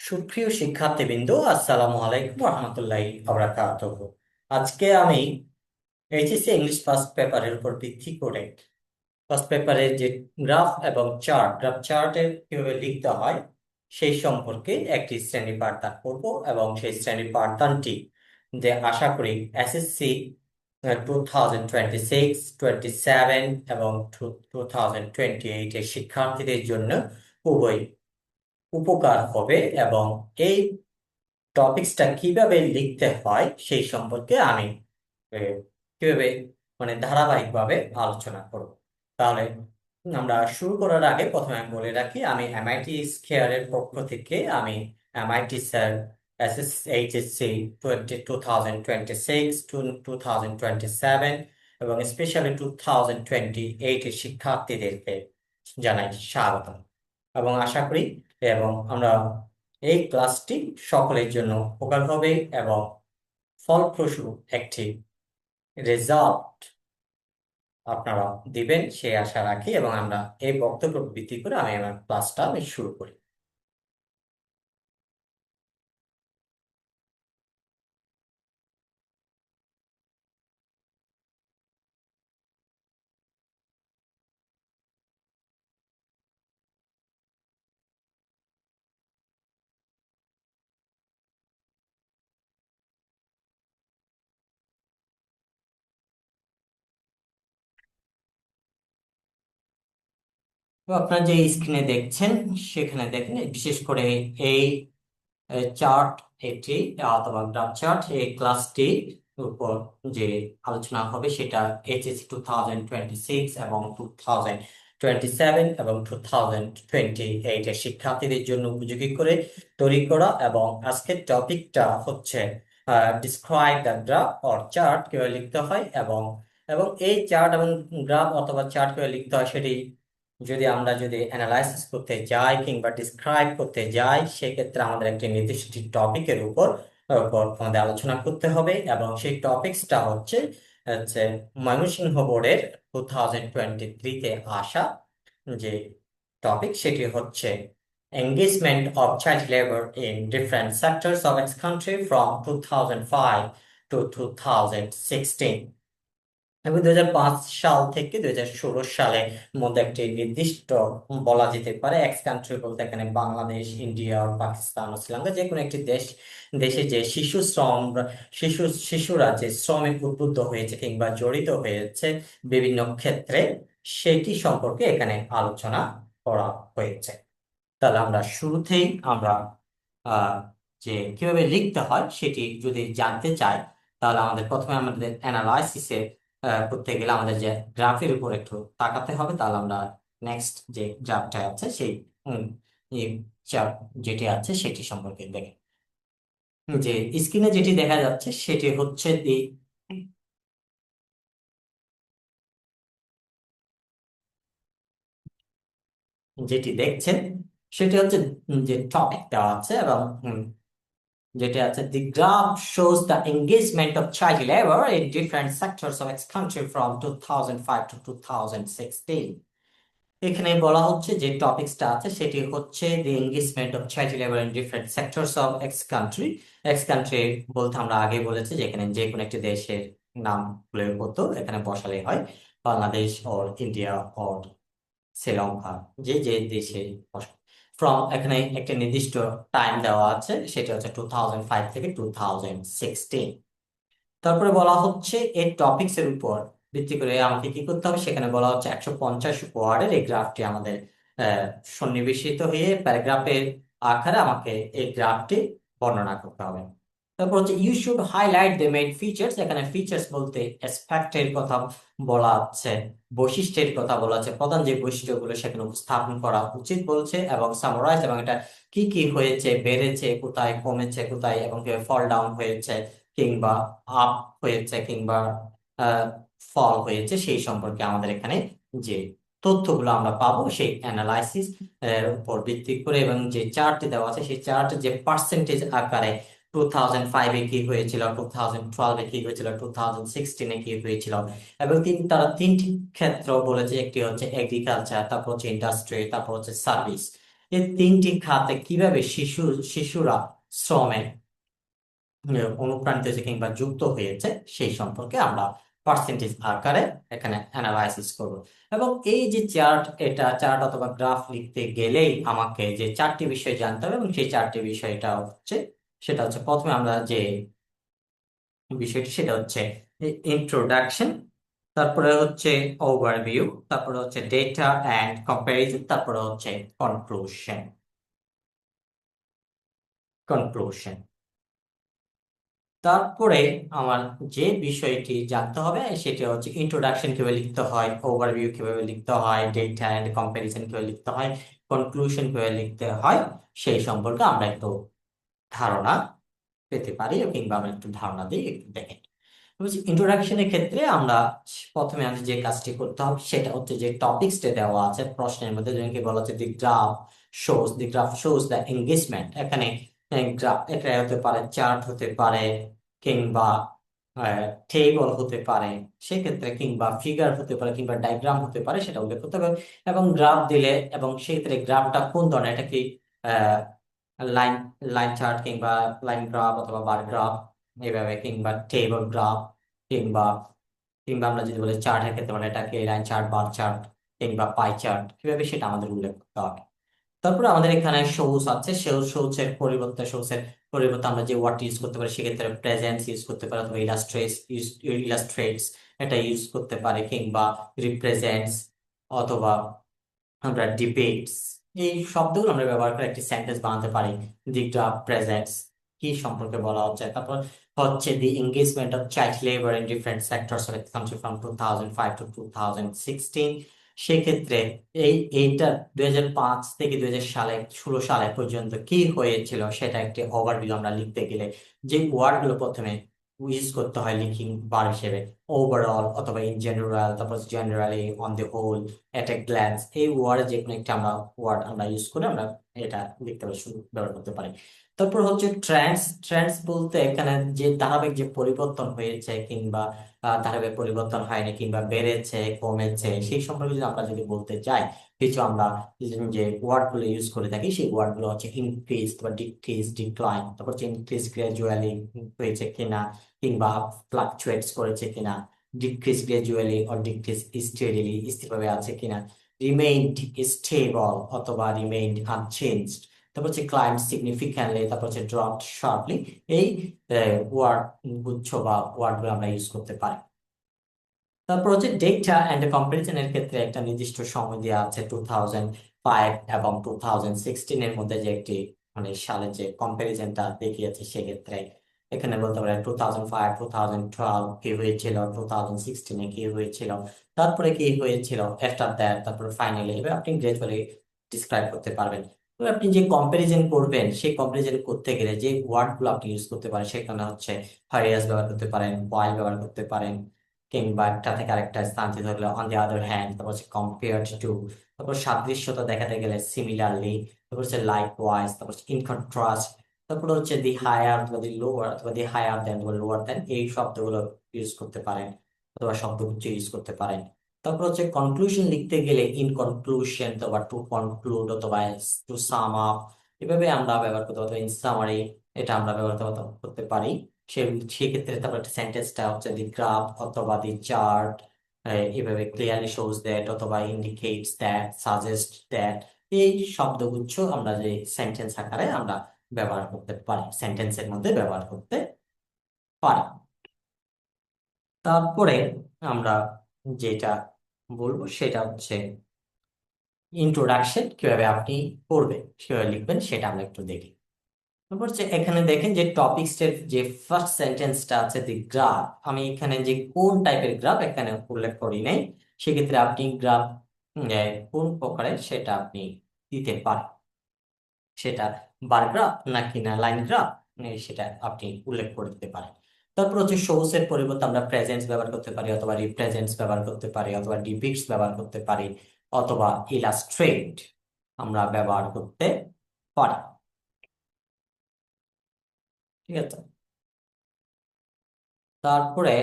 সুপ্রিয় শিক্ষার্থীবৃন্দ, আসসালামু আলাইকুম রহমতুল্লাহি বারাকাতুহু। আজকে আমি এইচএসসি ইংলিশ ফার্স্ট পেপারের উপর ভিত্তি করে ফার্স্ট পেপারের যে গ্রাফ চার্টের কিভাবে লিখতে হয় সেই সম্পর্কে একটি শ্রেণী পাঠদান করব, এবং সেই শ্রেণী পাঠদানটি যে আশা করি এসএসসি 2026, 27 এবং 2028 এর শিক্ষার্থীদের জন্য খুবই উপকার হবে। এবং এই টপিকসটা কিভাবে লিখতে হয় সেই সম্পর্কে আমি আহ, কিভাবে ধারাবাহিকভাবে আলোচনা করব। তাহলে আমরা শুরু করার আগে প্রথমে আমি বলে রাখি, আমি এমআইটি স্কয়ারের পক্ষ থেকে আমি এমআইটি স্যার এইচএসসি 2026 টু 2027 এবং স্পেশালি 2028 এর শিক্ষার্থীদেরকে জানাই স্বাগত এবং আশা করি এবং আমরা এই ক্লাসটি সকলের জন্য উপকার হবে এবং ফলপ্রসূ একটি রেজাল্ট আপনারা দিবেন সেই আশা রাখি। এবং আমরা এই বক্তব্য ভিত্তি করে আমার ক্লাসটা শুরু করি। তো আপনারা যে স্ক্রিনে দেখছেন সেখানে দেখেন, বিশেষ করে এই চার্ট এটি অথবা গ্রাফ চার্ট, এই ক্লাসটি উপর যে আলোচনা হবে সেটা এইচএসসি 2026 এবং 2027 এবং 2028 এর শিক্ষার্থীদের জন্য উপযোগী করে তৈরি করা। এবং আজকের টপিকটা হচ্ছে describe the graph or chart, কিভাবে লিখতে হয়। এবং এবং এই চার্ট এবং গ্রাফ অথবা চার্ট কিভাবে লিখতে হয় সেটি যদি অ্যানালাইসিস করতে যাই কিংবা ডিসক্রাইব করতে যাই, সেক্ষেত্রে আমাদের একটি নির্দিষ্ট টপিকের উপর উপর আমাদের আলোচনা করতে হবে। এবং সেই টপিকসটা হচ্ছে হচ্ছে ময়মনসিংহ বোর্ডের 2023-তে আসা যে টপিক, সেটি হচ্ছে engagement of child labour in different sectors of its country from 2005 to 2016। এবং 2005 সাল থেকে 2016 সালের মধ্যে একটি নির্দিষ্ট বলা যেতে পারে এক্স কান্ট্রি বলতে এখানে বাংলাদেশ, ইন্ডিয়া, পাকিস্তান ও শ্রীলঙ্কা, যে কোনো একটি দেশে যে শিশুরা যে শ্রমে উদ্বুদ্ধ হয়েছে কিংবা জড়িত হয়েছে বিভিন্ন ক্ষেত্রে, সেটি সম্পর্কে এখানে আলোচনা করা হয়েছে। তাহলে আমরা শুরুতেই আমরা আহ, যে কিভাবে লিখতে হয় সেটি যদি জানতে চাই, তাহলে আমাদের প্রথমে আমাদের অ্যানালাইসিসে করতে গেলে আমাদের যে গ্রাফের উপর একটু তাকাতে হবে। তাহলে আমরা নেক্সট যে গ্রাফটা আছে সেই উম, এই চার্ট যেটি আছে সেটি সম্পর্কে দেখি। যে স্ক্রিনে যেটি দেখা যাচ্ছে সেটি হচ্ছে যেটি দেখছেন সেটি হচ্ছে যে টপিক দেওয়া আছে, এবং যেটা আছে the graph shows the engagement of child labor in different sectors of its country from 2005 to 2016। এখানে বলা হচ্ছে যে টপিকসটা আছে সেটি হচ্ছে the engagement of child labor in different sectors of its country। X country বলতে আমরা আগে বলেছি যে এখানে যে কোনো একটি দেশের নাম বলে হতো, এখানে বসালে হয় বাংলাদেশ ওর ইন্ডিয়া ওর শ্রীলঙ্কা, যে যে দেশে ফ্রম, এখানে একটা নির্দিষ্ট টাইম দেওয়া আছে সেটা হচ্ছে 2005 থেকে 2016। তারপরে বলা হচ্ছে এই টপিকস এর উপর ভিত্তি করে আমাকে কি করতে হবে, সেখানে বলা হচ্ছে 150 ওয়ার্ডের এই গ্রাফটি আমাদের আহ, সন্নিবেশিত হয়ে প্যারাগ্রাফের আকারে আমাকে এই গ্রাফটি বর্ণনা করতে হবে। তারপর হচ্ছে you should highlight the main features, এখানে ফিচার্স বলতে অ্যাসপেক্টের কথা বলা আছে, বৈশিষ্ট্যের কথা বলা আছে, প্রধান যে বৈশিষ্ট্যগুলো সেখানে উপস্থাপন করা উচিত বলছে, এবং সামারাইজ, এবং এটা কি কি হয়েছে, বেড়েছে কোথায়, কমেছে কোথায়, এবং ফল ডাউন হয়েছে কিংবা আপ হয়েছে কিংবা ফল হয়েছে সেই সম্পর্কে আমাদের এখানে যে তথ্যগুলো আমরা পাবো সেই অ্যানালাইসিস উপর ভিত্তি করে, এবং যে চার্টটি দেওয়া আছে সেই চার্ট যে পার্সেন্টেজ আকারে 2005-এ কি হয়েছিল, 2012-এ কি হয়েছিল, 2016-এ কি হয়েছিল, এবং তারা তিনটি ক্ষেত্র বলেছে, একটি হচ্ছে এগ্রিকালচার, তারপর হচ্ছে ইন্ডাস্ট্রি, তারপর হচ্ছে সার্ভিস। এই তিনটি খাতে কিভাবে শিশুরা শ্রমে অনুপ্রাণিত হয়েছে কিংবা যুক্ত হয়েছে সেই সম্পর্কে আমরা পার্সেন্টেজ আকারে এখানে অ্যানালাইসিস করব। এবং এই যে চার্ট, এটা চার্ট অথবা গ্রাফ লিখতে গেলেই আমাকে যে চারটি বিষয় জানতে হবে, এবং সেই চারটি বিষয়টা হচ্ছে, সেটা হচ্ছে প্রথমে আমরা যে বিষয়টি সেটা হচ্ছে ইন্ট্রোডাকশন, তারপরে হচ্ছে ওভারভিউ, তারপরে হচ্ছে ডেটা অ্যান্ড কম্প্যারিজন, তারপরে হচ্ছে কনক্লুশন। কনক্লুশন তারপরে আমার যে বিষয়টি জানতে হবে সেটা হচ্ছে ইন্ট্রোডাকশন কিভাবে লিখতে হয়, ওভারভিউ কিভাবে লিখতে হয়, ডেটা অ্যান্ড কম্প্যারিজন কিভাবে লিখতে হয়, কনক্লুশন কিভাবে লিখতে হয়, সেই সম্পর্কে আমরা একটু ধারণা পেতে পারি, কিংবা আমরা একটু ধারণা দিই, একটু দেখেন। ইন্ট্রোডাকশনের ক্ষেত্রে আমরা প্রথমে আমি যে কাজটি করতে হবে সেটা হচ্ছে যে টপিকসটা দেওয়া আছে প্রশ্নের মধ্যে, যেমন বলা হচ্ছে the graph shows the engagement. এখানে গ্রাফ এটা হতে পারে, চার্ট হতে পারে, কিংবা টেবল হতে পারে, সেক্ষেত্রে কিংবা ফিগার হতে পারে, কিংবা ডায়াগ্রাম হতে পারে, সেটা উল্লেখ করতে হবে। এবং গ্রাফ দিলে, এবং সেক্ষেত্রে গ্রাফটা কোন ধরনের, এটা কি লাইন লাইন চার্ট, কিংবা লাইন গ্রাফ অথবা বার গ্রাফ এইভাবে, কিংবা টেবল গ্রাফ, কিংবা কিংবা আমরা যদি বলি চার্টের ক্ষেত্রে মানে এটাকে লাইন চার্ট, বার চার্ট, কিংবা পাই চার্ট, কিভাবে সেটা আমাদের উল্লেখ করতে হবে। তারপরে আমাদের এখানে সবুজ আছে, সবুজের পরিবর্তে আমরা যে ওয়ার্ড ইউজ করতে পারি, সেক্ষেত্রে প্রেজেন্স ইউজ করতে পারি, অথবা ইলাস্ট্রেটস এটা ইউজ করতে পারি, কিংবা রিপ্রেজেন্টস, অথবা আমরা ডিবেটস, এই শব্দগুলো আমরা ব্যবহার করে একটি সেন্টেন্স বানাতে পারি। দি গ্রাফ প্রেজেন্টস কি সম্পর্কে বলা হচ্ছে। তারপর হচ্ছে the engagement of child labour in different sectors of country from 2005 to 2016। সেক্ষেত্রে এইটা 2005 থেকে 2016 সালে পর্যন্ত কি হয়েছিল সেটা একটি ওভারভিউ আমরা লিখতে গেলে যে ওয়ার্ড গুলো প্রথমে ইউজ করতে হয় লিখিং বার হিসেবে, ওভারঅল অথবা ইন জেনারেল, তারপর generally, on the whole, at a glance, এই ওয়ার্ডে যে কোনো একটা আমরা ওয়ার্ড আমরা ইউজ করে আমরা এটা লিখতে পারি, ব্যবহার করতে পারি। তারপর হচ্ছে ট্রেন্ডস। ট্রেন্ডস বলতে এখানে যে ধারাবাহিক যে পরিবর্তন হয়েছে, কিংবা ধারাবাহিক পরিবর্তন হয়নি, কিংবা বেড়েছে, কমেছে, সেই সম্পর্কে যদি আমরা যদি বলতে চাই, কিছু আমরা যে ওয়ার্ড গুলো ইউজ করে থাকি সেই ওয়ার্ড গুলো হচ্ছে ইনক্রিজ বা ডিক্রিজ, ডিক্লাইন, তারপর হচ্ছে ইনক্রিজ গ্রাজুয়ালি হয়েছে কিনা, কিংবা ফ্লাকচুয়েটস করেছে কিনা, decrease gradually or decrease steadily, স্থিরভাবে আছে কিনা, রিমেইনড স্টেবল অথবা রিমেইনড আনচেঞ্জড, তারপর হচ্ছে ক্লাইম্ব সিগনিফিক্যান্টলি, তারপর হচ্ছে ড্রপড শার্পলি। এই ওয়ার্ড গুচ্ছ বা ওয়ার্ড গুলো আমরা ইউজ করতে পারি। তারপর হচ্ছে ডেটা অ্যান্ড কম্পারিজন এর ক্ষেত্রে একটা নির্দিষ্ট সময় দেওয়া আছে, 2005 এবং 2016 এর মধ্যে যে একটি মানে সালে যে কম্পারিজনটা দেখিয়েছে, সেক্ষেত্রে এখানে বলতে পারে 2005, 2012 কি হয়েছিল, 2016 কি হয়েছিল, তারপরে কি হয়েছিল আফটার দ্যাট, তারপরে ফাইনালি, এবার আপনি গ্রাজুয়ালি ডিসক্রাইব করতে পারবেন। তো আপনি যে কম্পারিজন করবেন, সেই কম্পারিজন করতে গেলে যে ওয়ার্ড গুলো আপনি ইউজ করতে পারেন সেখানে হচ্ছে হারিয়াস ব্যবহার করতে পারেন, ওয়াইল ব্যবহার করতে পারেন, কিংবা একটা থেকে আরেকটা স্থানান্তরিত হলে অন দি আদার হ্যান্ড, তারপর হচ্ছে কম্পেয়ার্ড টু, তারপর সাদৃশ্যতা দেখাতে গেলে সিমিলারলি, তারপর হচ্ছে লাইক ওয়াইজ, তারপর হচ্ছে ইন কন্ট্রাস্ট, তারপর হচ্ছে দি হায়ার অথবা দি লোয়ার, অথবা দি হায়ার দেন অথবা লোয়ার দেন, এই শব্দগুলো ইউজ করতে পারেন, অথবা শব্দগুচ্ছ ইউজ করতে পারেন। তারপর হচ্ছে কনক্লুশন লিখতে গেলে ইন কনক্লুশন, অথবা টু কনক্লুড, অথবা টু সাম আপ, এভাবে আমরা ব্যবহার করতে পারি, ইন সামারি, এটা আমরা ব্যবহার করতে পারি। সে সেক্ষেত্রে তারপর একটা সেন্টেন্সটা হচ্ছে দি গ্রাফ অথবা দি চার্ট এভাবে ক্লিয়ারলি শোজ দ্যাট, অথবা ইন্ডিকেটস দ্যাট, সাজেস্ট দ্যাট, এই শব্দগুচ্ছ আমরা যে সেন্টেন্স আকারে আমরা ব্যবহার করতে পারি, সেন্টেন্সের মধ্যে ব্যবহার করতে পারি। তারপরে আমরা যেটা বলবো সেটা হচ্ছে ইন্ট্রোডাকশন কিভাবে আপনি করবেন, কিভাবে লিখবেন, সেটা আমরা একটু দেখি। তারপর হচ্ছে এখানে দেখেন যে টপিকসের যে ফার্স্ট সেন্টেন্সটা আছে দি গ্রাফ, আমি এখানে যে কোন টাইপের গ্রাফ এখানে উল্লেখ করি নাই, সেক্ষেত্রে আপনি গ্রাফ কোন প্রকারের সেটা আপনি দিতে পারেন, সেটা বার গ্রাফ নাকি না লাইন গ্রাফ, সেটা আপনি উল্লেখ করে দিতে পারেন। তারপর হচ্ছে সবুজের পরিবর্তে আমরা প্রেজেন্স ব্যবহার করতে পারি, অথবা রিপ্রেজেন্টস ব্যবহার করতে পারি, অথবা ডিপিক্টস ব্যবহার করতে পারি, অথবা ইলাস্ট্রেট আমরা ব্যবহার করতে পারি। ঠিক আছে। তারপরে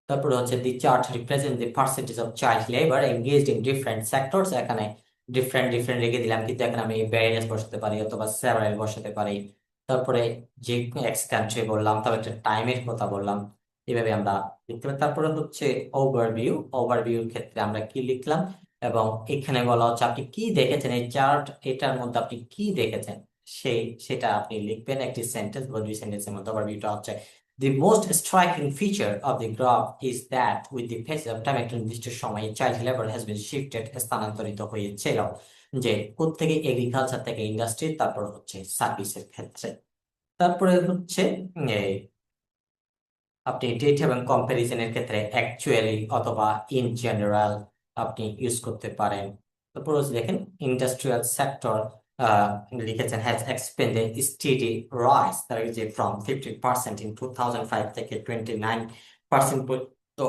তারপরে হচ্ছে the chart represent the percentage of child labour engaged in different sectors. এখানে ডিফারেন্ট ডিফারেন্ট রেখে দিলাম, কিন্তু এখানে আমি ভ্যারিয়াস বসাতে পারি অথবা সেভারাল বসাতে পারি। তারপরে যে এক্স কান্ট্রি বললাম, তারপর একটা টাইমের কথা বললাম, এভাবে আমরা লিখতে পারি। তারপরে হচ্ছে ওভারভিউ। ওভারভিউর ক্ষেত্রে আমরা কি লিখলাম, এবং এখানে বলা হচ্ছে আপনি কি দেখেছেন এই চার্ট, এটার মধ্যে আপনি কি দেখেছেন সেটা আপনি লিখবেন একটি সেন্টেন্স বা দুই সেন্টেন্সের মধ্যে। ওভারভিউটা হচ্ছে The most striking feature of the graph is that with the passage of time একটা নির্দিষ্ট সময়ে child labor has been shifted, স্থানান্তরিত হয়েছিল, যে কোত্থেকে এগ্রিকালচার থেকে ইন্ডাস্ট্রি, তারপর হচ্ছে সার্ভিসের ক্ষেত্রে। তারপরে হচ্ছে এই আপনি ডেটা এবং কম্পারিজনের ক্ষেত্রে অ্যাকচুয়ালি অথবা ইন জেনারেল আপনি ইউজ করতে পারেন। তারপর হচ্ছে দেখেন ইন্ডাস্ট্রিয়াল সেক্টর লিখেছেন হ্যাজ এক্সপেন্ডেড স্টেডি রাইজ, তার যে ফ্রম 50% ইন 2005 থেকে 29% পর্যন্ত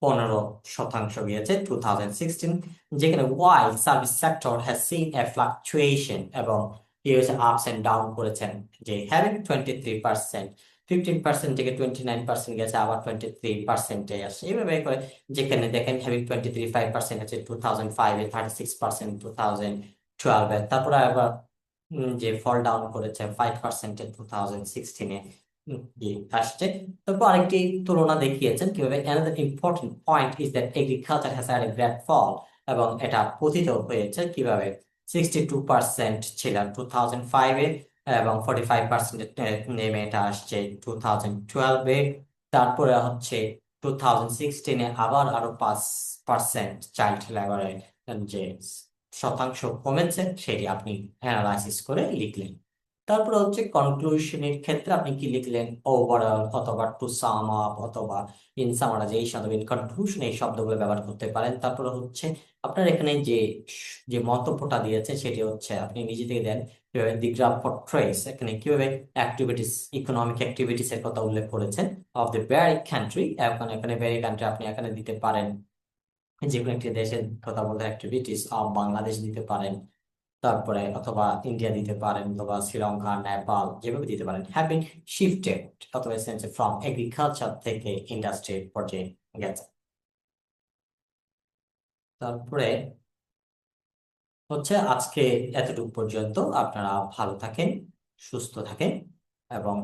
15% গিয়েছে 2016, যেখানে while service sector has seen a fluctuation, এবং আপস এন্ড ডাউন করেছেন, যে হ্যাভিং 23%, 15% থেকে 29% গেছে, আবার 23%-এ আসে, এইভাবে করে। যেখানে দেখেন হ্যাভিং 23.5% হচ্ছে 2005-এ, 36% 2012-এ, তারপরে আবার যে ফল ডাউন করেছে 5%-এ 2016-এ আসছে। তারপর আরেকটি তুলনা দেখিয়েছেন কিভাবে another important point is that agriculture has had a great fall, এবং এটা পতিত হয়েছে কিভাবে 62% ছিল 2005-এ, এবং 45% নেমে এটা আসছে 2012-এ। তারপরে হচ্ছে 2016-এ আবার আরো 5% চাইল্ড লেবারের যে শতাংশ কমেছে, সেটি আপনি অ্যানালাইসিস করে লিখলেন। তারপরে হচ্ছে কনক্লুশনের ক্ষেত্রে আপনি কি লিখলেন, ওভারঅল অথবা টু সাম আপ অথবা ইন সামারাইজেশন অথবা ইন কনক্লুশন, এই শব্দগুলো ব্যবহার করতে পারেন। তারপরে হচ্ছে আপনার এখানে যে মন্তব্যটা দিয়েছে সেটি হচ্ছে আপনি নিজে থেকে দেন কিভাবে দি গ্রাফ portrays, এখানে কিভাবে অ্যাক্টিভিটিস, ইকোনমিক অ্যাক্টিভিটিস এর কথা উল্লেখ করেছেন অফ দ্য ভ্যারি কান্ট্রি। এখন এখানে ভ্যারি কান্ট্রি আপনি এখানে দিতে পারেন যে কোনো একটি দেশের কথা বলতে অ্যাক্টিভিটিস অফ বাংলাদেশ দিতে পারেন, তারপরে অথবা ইন্ডিয়া দিতে পারেন, অথবা শ্রীলঙ্কা, নেপাল, যেভাবে দিতে পারেন। হ্যাভ বিন শিফটেড অথবা এসেন্সে ফ্রম এগ্রিকালচার থেকে ইন্ডাস্ট্রি পর্যায়ে গেছে। তারপরে হচ্ছে আজকে এতটুকু পর্যন্ত। আপনারা ভালো থাকেন, সুস্থ থাকেন, এবং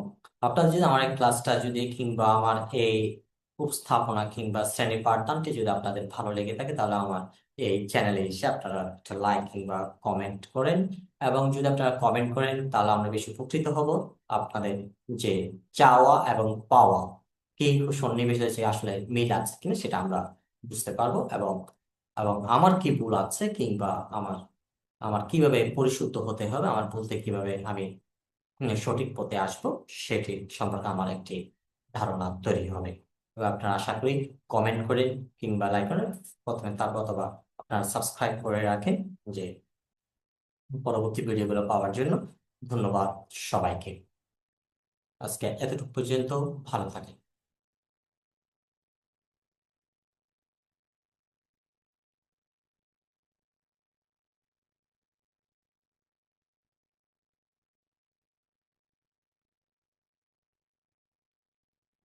আপনার যদি আমার এই ক্লাসটা যদি কিংবা আমার এই উপস্থাপনা কিংবা শ্রেণী পাঠদানটি যদি আপনাদের ভালো লেগে থাকে, তাহলে আমার এই চ্যানেলে এসে আপনারা একটা লাইক কিংবা কমেন্ট করেন। এবং যদি আপনারা কমেন্ট করেন তাহলে আমরা বেশি উপকৃত হব। আপনাদের যে চাওয়া এবং পাওয়া কি সন্নিবেশে আসলে মিল আছে কিনা সেটা আমরা বুঝতে পারবো, এবং এবং আমার কি ভুল আছে কিংবা আমার আমার কিভাবে পরিশুদ্ধ হতে হবে, আমার ভুল থেকে কিভাবে আমি সঠিক পথে আসবো, সেটি সম্পর্কে আমার একটি ধারণা তৈরি হবে। এবার আপনারা আশা করি কমেন্ট করেন কিংবা লাইক করেন প্রথমে, তারপর অথবা আপনারা সাবস্ক্রাইব করে রাখেন, যে পরবর্তী ভিডিওগুলো পাওয়ার জন্য। ধন্যবাদ সবাইকে। আজকে এতটুকু পর্যন্ত, ভালো থাকেন।